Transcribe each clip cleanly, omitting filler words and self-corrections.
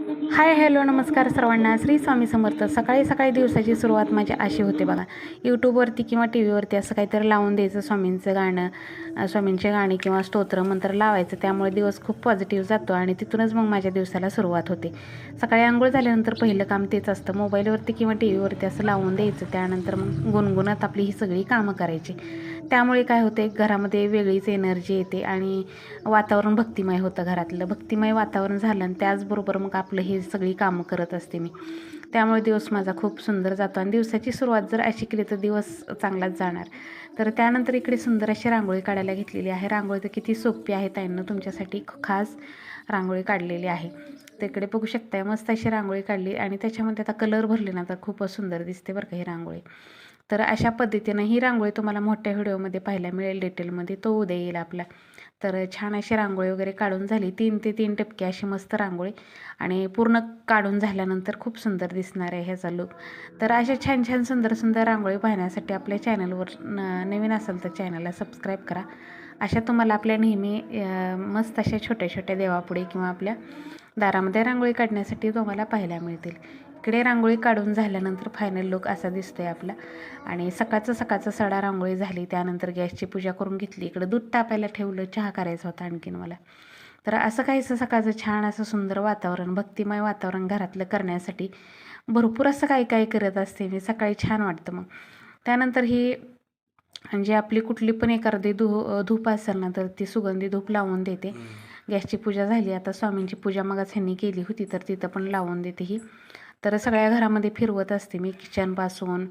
Hi hello नमस्कार सर्वांना. श्री स्वामी समर्थ. सकाळी सकाळी दिवसाची सुरुवात माझी अशी होते बघा. यूट्यूबवरती किंवा टी व्हीवरती असं काहीतरी लावून द्यायचं, स्वामींचं गाणं, स्वामींचे गाणे किंवा स्तोत्र मंत्र लावायचं. त्यामुळे दिवस खूप पॉझिटिव्ह जातो आणि तिथूनच मग माझ्या दिवसाला सुरुवात होते. सकाळी आंघोळ झाल्यानंतर पहिलं काम तेच असतं. मोबाईलवरती किंवा टी व्हीवरती असं लावून द्यायचं. त्यानंतर मग गुणगुणत आपली ही सगळी कामं करायची. त्यामुळे काय होते, घरामध्ये वेगळीच एनर्जी येते आणि वातावरण भक्तिमय होतं. घरातलं भक्तिमय वातावरण झालं आणि त्याचबरोबर मग आपलं ही सगळी कामं करत असते मी. त्यामुळे दिवस माझा खूप सुंदर जातो आणि दिवसाची सुरुवात जर अशी केली तर दिवस चांगलाच जाणार. तर त्यानंतर इकडे सुंदर अशी रांगोळी काढायला घेतलेली आहे. रांगोळी तर किती सोपी आहे, ताईंनं तुमच्यासाठी खास रांगोळी काढलेली आहे. तर इकडे बघू शकताय, मस्त अशी रांगोळी काढली आणि त्याच्यामध्ये आता कलर भरले ना तर खूपच सुंदर दिसते बरं का ही रांगोळी. तर अशा पद्धतीनं ही रांगोळी तुम्हाला मोठ्या व्हिडिओमध्ये पाहायला मिळेल डिटेलमध्ये, तो उद्या येईल आपला. तर छान अशी रांगोळी वगैरे काढून झाली. 3 ते 3 टप्के अशी मस्त रांगोळी आणि पूर्ण काढून झाल्यानंतर खूप सुंदर दिसणार आहे ह्याचा लुक. तर अशा छान छान सुंदर सुंदर रांगोळी पाहण्यासाठी आपल्या चॅनलवर नवीन असेल तर चॅनलला सबस्क्राईब करा. अशा तुम्हाला आपल्या नेहमी मस्त अशा छोट्या छोट्या देवापुढे किंवा आपल्या दारामध्ये रांगोळी काढण्यासाठी तुम्हाला पाहायला मिळतील. इकडे रांगोळी काढून झाल्यानंतर फायनल लुक असा दिसतोय आपला. आणि सकाळचं सडा रांगोळी झाली. त्यानंतर गॅसची पूजा करून घेतली. इकडं दूध तापायला ठेवलं, चहा करायचा होता आणखीन मला. तर असं काहीसं सकाळचं छान असं सुंदर वातावरण, भक्तिमय वातावरण घरातलं करण्यासाठी भरपूर असं काही काही करत असते मी. सकाळी छान वाटतं मग. त्यानंतर ही म्हणजे आपली कुठली पण एखादी धूप असेल ना तर ती सुगंधी धूप लावून देते. गॅसची पूजा झाली, आता स्वामींची पूजा मगच ह्यांनी केली होती तर तिथं पण लावून देते ही. तर सगळ्या घरामध्ये फिरवत असते मी. किचनपासून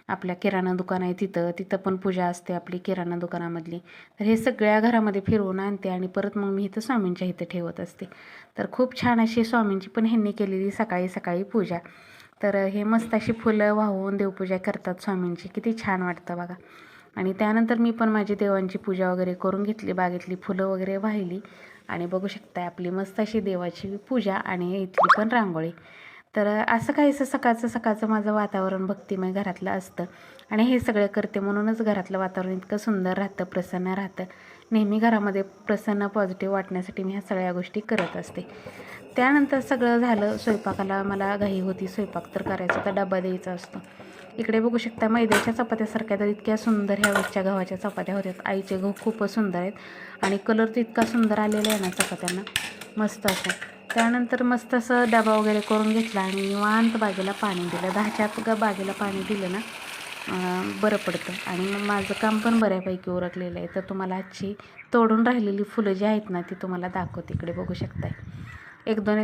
आपल्या किराणा दुकान आहे तिथं पण पूजा असते आपली किराणा दुकानामधली. तर हे सगळ्या घरामध्ये फिरवून आणते आणि परत मग मी इथं स्वामींच्या इथं ठेवत असते. तर खूप छान अशी स्वामींची पण ह्यांनी केलेली सकाळी सकाळी पूजा. तर हे मस्त अशी फुलं वाहून देवपूजा करतात स्वामींची, किती छान वाटतं बघा. आणि त्यानंतर मी पण माझी देवांची पूजा वगैरे करून घेतली, बागेतली फुलं वगैरे वाहिली आणि बघू शकताय आपली मस्त अशी देवाची पूजा आणि इथली पण रांगोळी. तर असं काहीसं सकाळचं माझं वातावरण भक्तिमय घरातलं असतं आणि हे सगळं करते म्हणूनच घरातलं वातावरण इतकं सुंदर राहतं, प्रसन्न राहतं. नेहमी घरामध्ये प्रसन्न पॉझिटिव्ह वाटण्यासाठी मी ह्या सगळ्या गोष्टी करत असते. त्यानंतर सगळं झालं, स्वयंपाकाला मला घाई होती. स्वयंपाक तर करायचा, तर डबा द्यायचा असतो. इकडे बघू शकता मैद्याच्या चपात्यासारख्या तर इतक्या सुंदर ह्या वेळच्या गव्हाच्या चपात्या होत्यात. आईचे गहू खूपच सुंदर आहेत आणि कलर तर इतका सुंदर आलेला आहे ना चपात्यांना, मस्त असं. त्यानंतर मस्त असं डबा वगैरे करून घेतला आणि निवांत बागेला पाणी दिलं. 10च्या आत बागेला पाणी दिलं ना बरं पडतं आणि मग माझं काम पण बऱ्यापैकी उरकलेलं आहे. तर तुम्हाला आजची तोडून राहिलेली फुलं जी आहेत ना ती तुम्हाला दाखवते. इकडे बघू शकताय, एक दोन